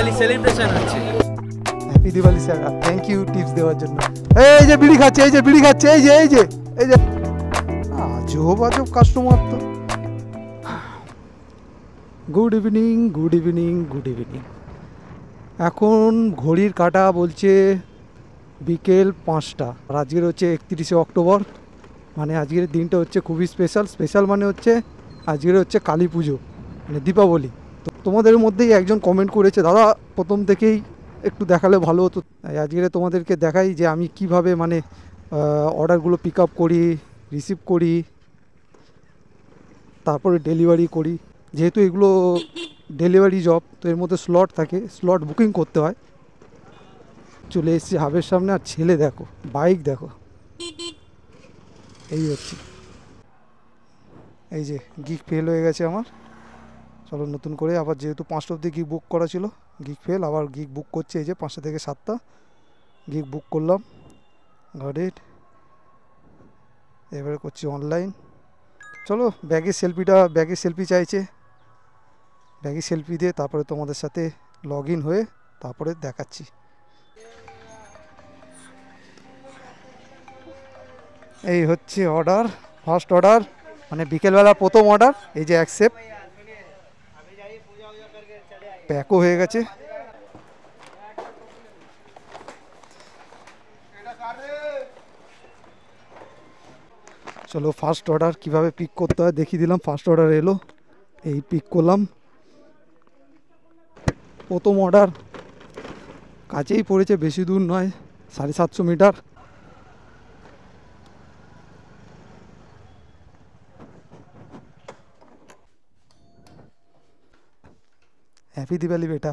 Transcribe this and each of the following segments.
Diwali celebration হচ্ছে। Happy Diwali sir, thank you tips দেওয়ার জন্য। এই যে বিড়ি খাচ্ছে, এই যে বিড়ি খাচ্ছে, এই যে এই যে এই যে আজব আজব কাস্টমার তো। Good evening, good evening, good evening. এখন ঘড়ির কাঁটা বলছে বিকেল 5টা। আর আজকের হচ্ছে 31শে অক্টোবর, মানে আজকের দিনটা হচ্ছে খুবই স্পেশাল মানে হচ্ছে আজকের হচ্ছে কালী পুজো, মানে দীপাবলি। তো তোমাদের মধ্যেই একজন কমেন্ট করেছে, দাদা প্রথম থেকেই একটু দেখালে ভালো হতো। আজকের তোমাদেরকে দেখাই যে আমি কিভাবে মানে অর্ডারগুলো পিক আপ করি, রিসিভ করি, তারপরে ডেলিভারি করি। যেহেতু এগুলো ডেলিভারি জব, তো এর মধ্যে স্লট থাকে, স্লট বুকিং করতে হয়। চলে এসেছি হাবের সামনে, আর ছেলে দেখো, বাইক দেখো, এই হচ্ছে। এই যে গিগ ফেল হয়ে গেছে আমার, চলো নতুন করে আবার, যেহেতু 5টা অবধি গিগ বুক করা ছিল, গিগ ফেল, আবার গিগ বুক করছে। এই যে 5টা থেকে 7টা গিগ বুক করলাম, গডেড। এবারে করছি অনলাইন। চলো ব্যাগের সেলফি চাইছে, ব্যাগের সেলফি দিয়ে তারপরে তোমাদের সাথে লগ ইন হয়ে তারপরে দেখাচ্ছি। এই হচ্ছে অর্ডার, ফার্স্ট অর্ডার, মানে বিকেলবেলা প্রথম অর্ডার। এই যে অ্যাকসেপ্ট, প্যাকও হয়ে গেছে। চলো ফার্স্ট অর্ডার কিভাবে পিক করতে হয় দেখিয়ে দিলাম। ফার্স্ট অর্ডার এলো, এই পিক করলাম। প্রথম অর্ডার কাছেই পড়েছে, বেশি দূর নয়, 750 মিটার। হ্যাপি দিওয়ালি বেটা।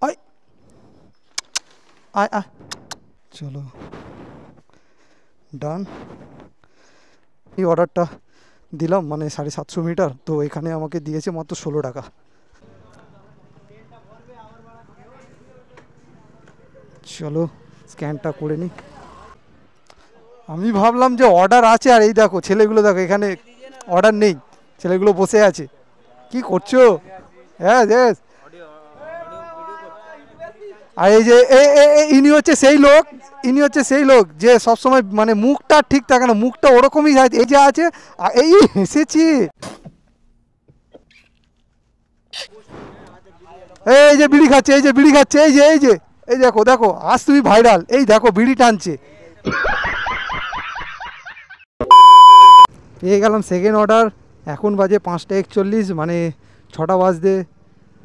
আয় আয় আয়, চলো ডান। এই অর্ডারটা দিলাম মানে 750 মিটার, তো এখানে আমাকে দিয়েছে মাত্র 16 টাকা। চলো স্ক্যানটা করে নিই। আমি ভাবলাম যে অর্ডার আছে, আর এই দেখো ছেলেগুলো দেখো, এখানে অর্ডার নেই, ছেলেগুলো বসে আছে। কি করছো? হ্যাঁ বেশ। আর এই যে ইনি হচ্ছে সেই লোক যে সবসময় মানে মুখটা ঠিক থাকে না, মুখটা ওরকমই এই যে আছে, এই হেসেছি। এই যে বিড়ি খাচ্ছে, এই যে বিড়ি খাচ্ছে, এই যে এই যে এই দেখো দেখো, আজ তুমি ভাইরাল, এই দেখো বিড়ি টানছে। পেয়ে গেলাম সেকেন্ড অর্ডার। এখন বাজে 5টা 41, মানে 6টা বাজতে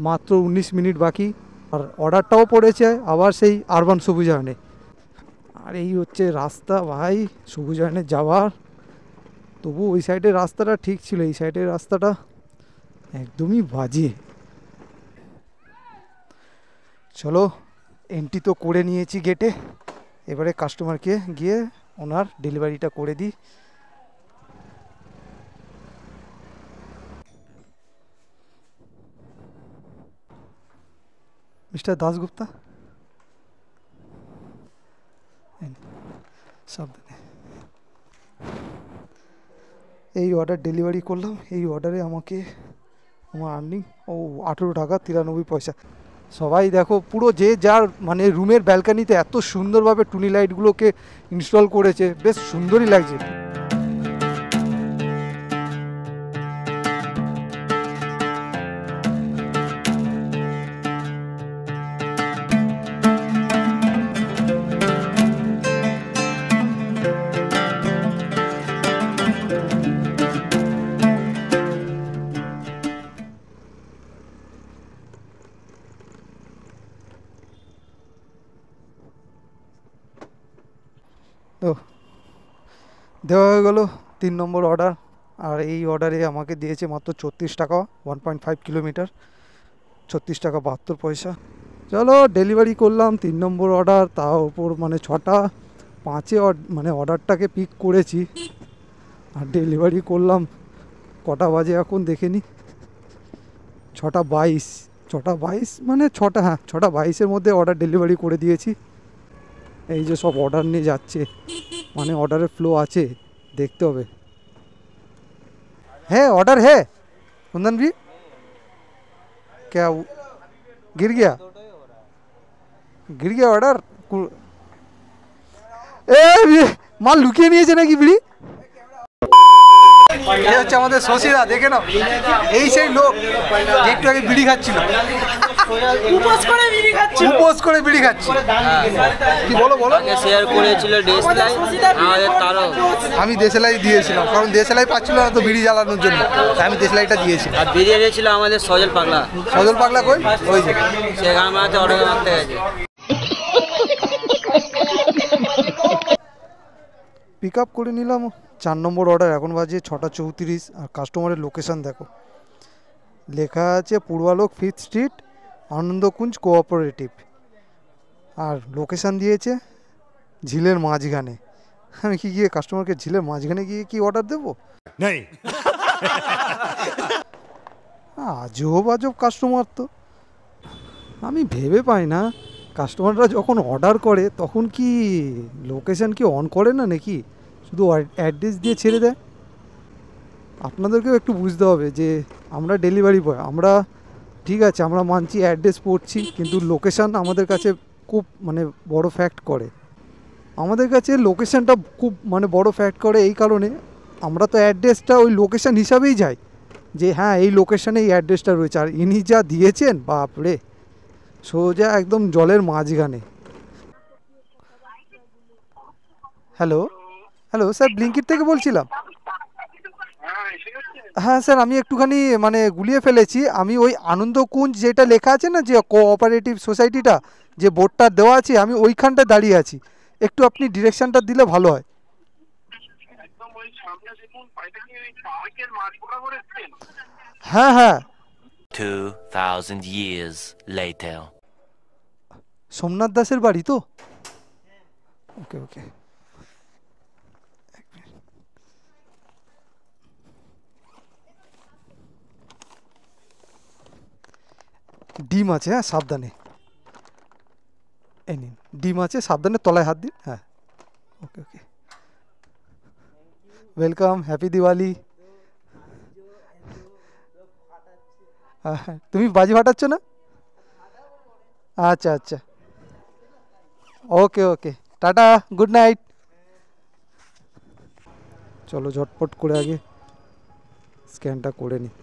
মাত্র 19 মিনিট বাকি। আর অর্ডারটাও পড়েছে আবার সেই আরবান সবুজায়নে। আর এই হচ্ছে রাস্তা ভাই সবুজায়নে যাওয়ার। তবু ওই সাইডের রাস্তাটা ঠিক ছিল, এই সাইডের রাস্তাটা একদমই বাজে। চলো এন্ট্রি তো করে নিয়েছি গেটে, এবারে কাস্টমারকে গিয়ে ওনার ডেলিভারিটা করে দিই। মিস্টার দাসগুপ্তা, সাবধানে। এই অর্ডার ডেলিভারি করলাম, এই অর্ডারে আমাকে আমার আর্নিং 18 টাকা 93 পয়সা। সবাই দেখো পুরো যে যার মানে রুমের ব্যালকানিতে এত সুন্দরভাবে টুনি লাইটগুলোকে ইনস্টল করেছে, বেশ সুন্দরই লাগছে। তো দেওয়া হয়ে গেলো 3 নম্বর অর্ডার। আর এই অর্ডারে আমাকে দিয়েছে মাত্র 34 টাকা, 1.5 কিলোমিটার, 36 টাকা 72 পয়সা। চলো ডেলিভারি করলাম 3 নম্বর অর্ডার, তার ওপর মানে 6টা 5-এ মানে অর্ডারটাকে পিক করেছি আর ডেলিভারি করলাম। কটা বাজে এখন দেখে নি, 6টা 22 মানে 6টা, হ্যাঁ 6টা 22-এর মধ্যে অর্ডার ডেলিভারি করে দিয়েছি। এই যে সব অর্ডার নিয়ে যাচ্ছে, মানে অর্ডারের ফ্লো আছে, দেখতে হবে। है ऑर्डर है कुंदन भी क्या गिर गया ऑर्डर মাল লুকিয়ে নিয়েছে নাকি বিড়ি এই হচ্ছে আমাদের শশীরা দেখে নাও এই সেই লোক যে একটু আগে বিড়ি খাচ্ছিল উপোস করে বিড়ি খাচ্ছে কি বলো শেয়ার করেছিল দেশলাই আমাদের তারও আমি দেশলাই দিয়েছিলাম কারণ দেশলাই পাচ্ছিল না তো বিড়ি জ্বালানোর জন্য তাই আমি দেশলাইটা দিয়েছি আর বেরিয়ে গেছিল আমাদের সজল পাগলা কই ওই যে সেখানে মাঝে অর্ডার মারতে গেছে পিক আপ করে নিলাম 4 নম্বর অর্ডার এখন বাজে 6:34 আর কাস্টমারের লোকেশন দেখো লেখা আছে পূর্বালোক 5th স্ট্রিট আনন্দকুঞ্জ কোঅপারেটিভ আর লোকেশন দিয়েছে ঝিলের মাঝখানে আমি কি গিয়ে কাস্টমারকে ঝিলের মাঝখানে গিয়ে কি অর্ডার দেবো নেই আজব কাস্টমার তো আমি ভেবে পাই না কাস্টমাররা যখন অর্ডার করে তখন কি লোকেশন কি অন করে না নাকি শুধু অ্যাড্রেস দিয়ে ছেড়ে দেয় আপনাদেরকেও একটু বুঝতে হবে যে আমরা ডেলিভারি বয় আমরা ঠিক আছে আমরা মানছি অ্যাড্রেস পড়ছি কিন্তু লোকেশান আমাদের কাছে খুব মানে বড় ফ্যাক্ট করে আমাদের কাছে লোকেশানটা খুব মানে বড় ফ্যাক্ট করে এই কারণে আমরা তো অ্যাড্রেসটা ওই লোকেশান হিসাবেই যাই যে হ্যাঁ এই লোকেশানে এই অ্যাড্রেসটা রয়েছে আর ইনি যা দিয়েছেন বাপরে সোজা একদম জলের মাঝখানে হ্যালো স্যার ব্লিঙ্কিট থেকে বলছিলাম হ্যাঁ স্যার আমি একটুখানি মানে গুলিয়ে ফেলেছি আমি ওই আনন্দকুঞ্জ যেটা লেখা আছে না যে কোঅপারেটিভ সোসাইটিটা যে বোর্ডটা দেওয়া আছে আমি ওইখানটা দাঁড়িয়ে আছি একটু আপনি ডিরেকশনটা দিলে ভালো হয় হ্যাঁ 2000 years later সোমনাথ দাসের বাড়ি তো ওকে ডিম আছে হ্যাঁ সাবধানে এই নিন ডিম আছে সাবধানে তলায় হাত দিন হ্যাঁ ওকে ওয়েলকাম হ্যাপি দিওয়ালি তুমি বাজি ফাটাচ্ছ না আচ্ছা ওকে টাটা গুড নাইট চলো ঝটপট করে আগে স্ক্যানটা করে নিই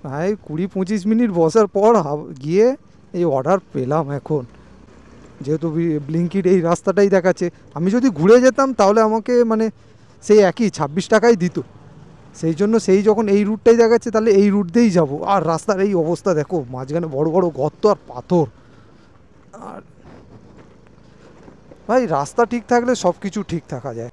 ভাই 20-25 মিনিট বসার পর গিয়ে এই অর্ডার পেলাম এখন যেহেতু ব্লিঙ্কিট এই রাস্তাটাই দেখাচ্ছে আমি যদি ঘুরে যেতাম তাহলে আমাকে মানে সেই একই 26 টাকাই দিত সেই জন্য সেই যখন এই রুটটাই দেখাচ্ছে তাহলে এই রুট দিয়েই যাব আর রাস্তার এই অবস্থা দেখো মাঝখানে বড় গর্ত আর পাথর আর ভাই রাস্তা ঠিক থাকলে সব কিছু ঠিক থাকা যায়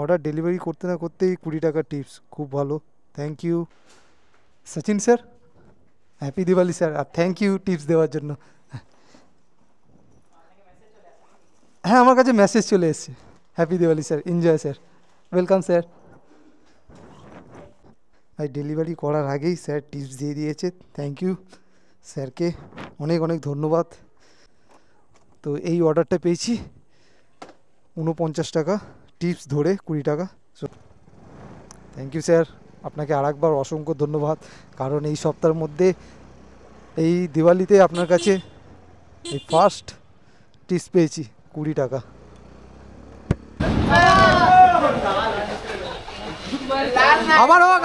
অর্ডার ডেলিভারি করতে না করতেই 20 টাকা টিপস খুব ভালো thank you Sachin sir happy Diwali sir আর থ্যাংক ইউ টিপস দেওয়ার জন্য হ্যাঁ আমার কাছে মেসেজ চলে এসেছে happy Diwali sir enjoy sir welcome sir ভাই ডেলিভারি করার আগেই স্যার টিপস দিয়ে দিয়েছে থ্যাংক ইউ স্যারকে অনেক ধন্যবাদ তো এই অর্ডারটা পেয়েছি 49 টাকা টিপস ধরে 20 টাকা থ্যাংক ইউ স্যার আপনাকে আরেকবার অসংখ্য ধন্যবাদ কারণ এই সপ্তাহের মধ্যে এই দিওয়ালিতে আপনার কাছে এই ফার্স্ট টিপস পেয়েছি 20 টাকা আবার হোক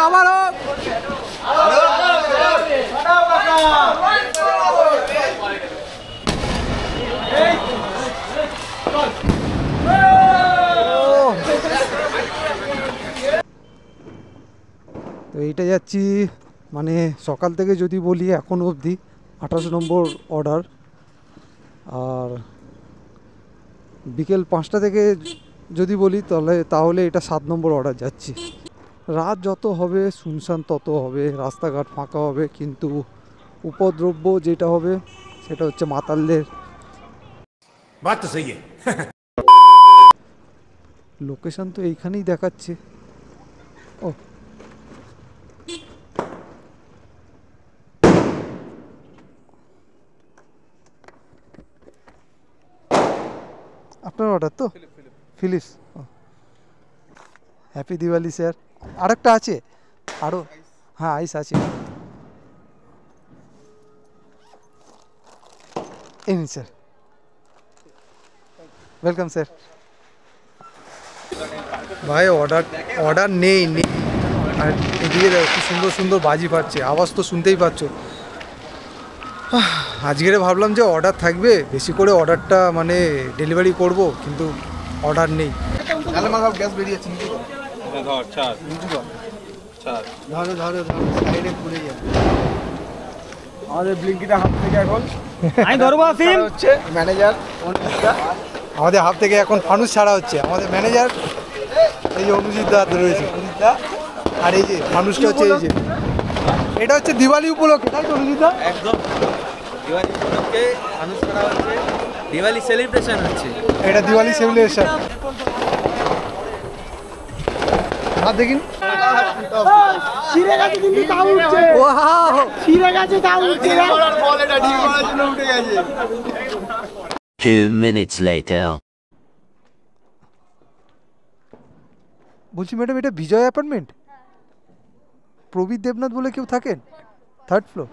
তো এইটা যাচ্ছি মানে সকাল থেকে যদি বলি এখন অবধি 28 নম্বর অর্ডার আর বিকেল 5টা থেকে যদি বলি তাহলে এটা 7 নম্বর অর্ডার যাচ্ছি রাত যত হবে শুনশান তত হবে রাস্তাঘাট ফাঁকা হবে কিন্তু উপদ্রব্য যেটা হবে সেটা হচ্ছে মাতালদের লোকেশন তো এইখানেই দেখাচ্ছে ও আপনার অর্ডার তো ফিলিপস। Happy Diwali sir. আরেকটা আছে আরও, হ্যাঁ আইস আছে। এই নিন স্যার, ওয়েলকাম স্যার। ভাই অর্ডার নেই। আর এদিকে দেখো কি সুন্দর সুন্দর বাজি ফাটছে, আওয়াজ তো শুনতেই পাচ্ছ। আজকের ভাবলাম যে অর্ডার থাকবে, বেশি করে অর্ডারটা মানে ডেলিভারি করব, কিন্তু অর্ডার নেই। গ্যাস বেরিয়েছে আমাদের ব্লিঙ্কিটা হাত থেকে এখন আমি ধরবো হচ্ছে ম্যানেজার, আমাদের হাত থেকে এখন ফানুস ছাড়া হচ্ছে। আমাদের ম্যানেজার এই যে অনুজিৎ দা রয়েছে, আর এই যে ফানুসটা হচ্ছে এই যে, এটা হচ্ছে দিওয়ালি উপলক্ষে, তাই তো অনুজিৎ দা? একদম দিওয়ালি উপলক্ষে ফানুস করা হচ্ছে, দিওয়ালি সেলিব্রেশন হচ্ছে। এটা দিওয়ালি সেলিব্রেশন। হাত দেখিন। ছিঁড়ে গেছে কিন্তু তাও উঠছে, ওয়াও, ছিঁড়ে গেছে তাও উঠছে। 2 minutes later. বলছি ম্যাডাম, এটা বিজয় অ্যাপার্টমেন্ট? প্রবীর দেবনাথ বলে কেউ থাকেন? Third floor.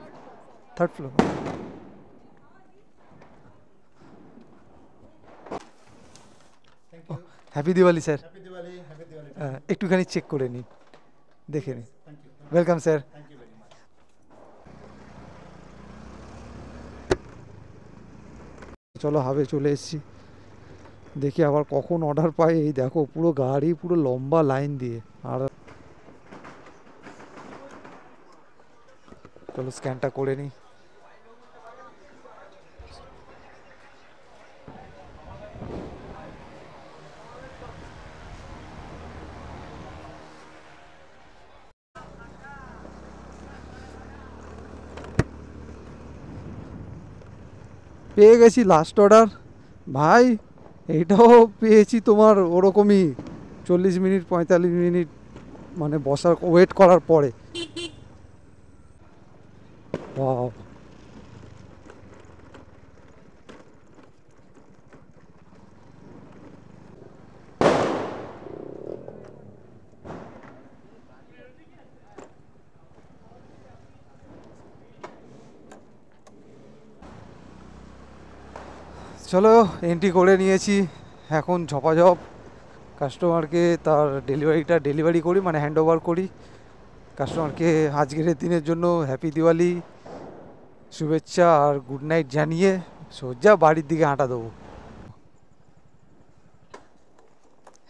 Happy Diwali sir. একটুখানি চেক করে নিন, দেখে নিন। Welcome sir. চলো হাবে চলে এসেছি, দেখি আবার কখন অর্ডার পাই। এই দেখো পুরো গাড়ি পুরো লম্বা লাইন দিয়ে। আর চলো স্ক্যানটা করে নিই। পেয়ে গেছি লাস্ট অর্ডার ভাই। এইটাও পেয়েছি তোমার ওরকমই 40 মিনিট 45 মিনিট মানে বসার ওয়েট করার পরে। ওয়াও, চলো এন্ট্রি করে নিয়েছি। এখন ঝপাঝপ কাস্টমারকে তার ডেলিভারি করি, মানে হ্যান্ড ওভার করি কাস্টমারকে। আজকের দিনের জন্য হ্যাপি দিওয়ালি শুভেচ্ছা আর গুড নাইট জানিয়ে সোজা বাড়ির দিকে হাঁটা দেবো।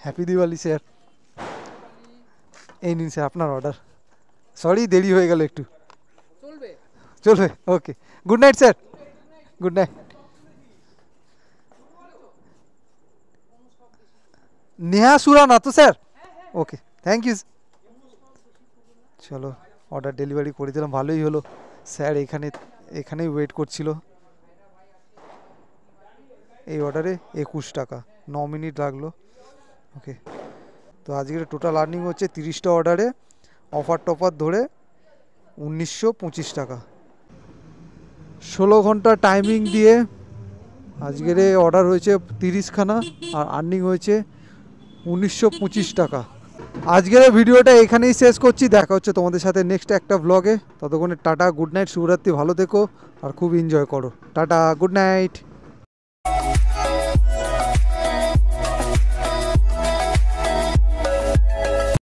Happy Diwali sir. এই নিন স্যার আপনার অর্ডার। সরি দেরি হয়ে গেল একটু। চলবে, okay. Good night sir, good night. Neha Surana তো স্যার? Okay, thank you. চলো অর্ডার ডেলিভারি করে দিলাম, ভালোই হলো। স্যার এখানেই ওয়েট করছিল। এই অর্ডারে 21 টাকা, 9 মিনিট লাগলো। ওকে, তো আজকের টোটাল আর্নিং হচ্ছে 30টা অর্ডারে অফার টফার ধরে 1925 টাকা। 16 ঘন্টা টাইমিং দিয়ে আজকের অর্ডার হয়েছে 30খানা, আর আর্নিং হয়েছে 1925 টাকা। আজকের ভিডিওটা এখানেই শেষ করছি। দেখা হচ্ছে তোমাদের সাথে নেক্সট একটা ব্লগে। ততক্ষণে টাটা, গুড নাইট, শুভরাত্রি, ভালো থেকো আর খুব এনজয় করো। Tata, good night.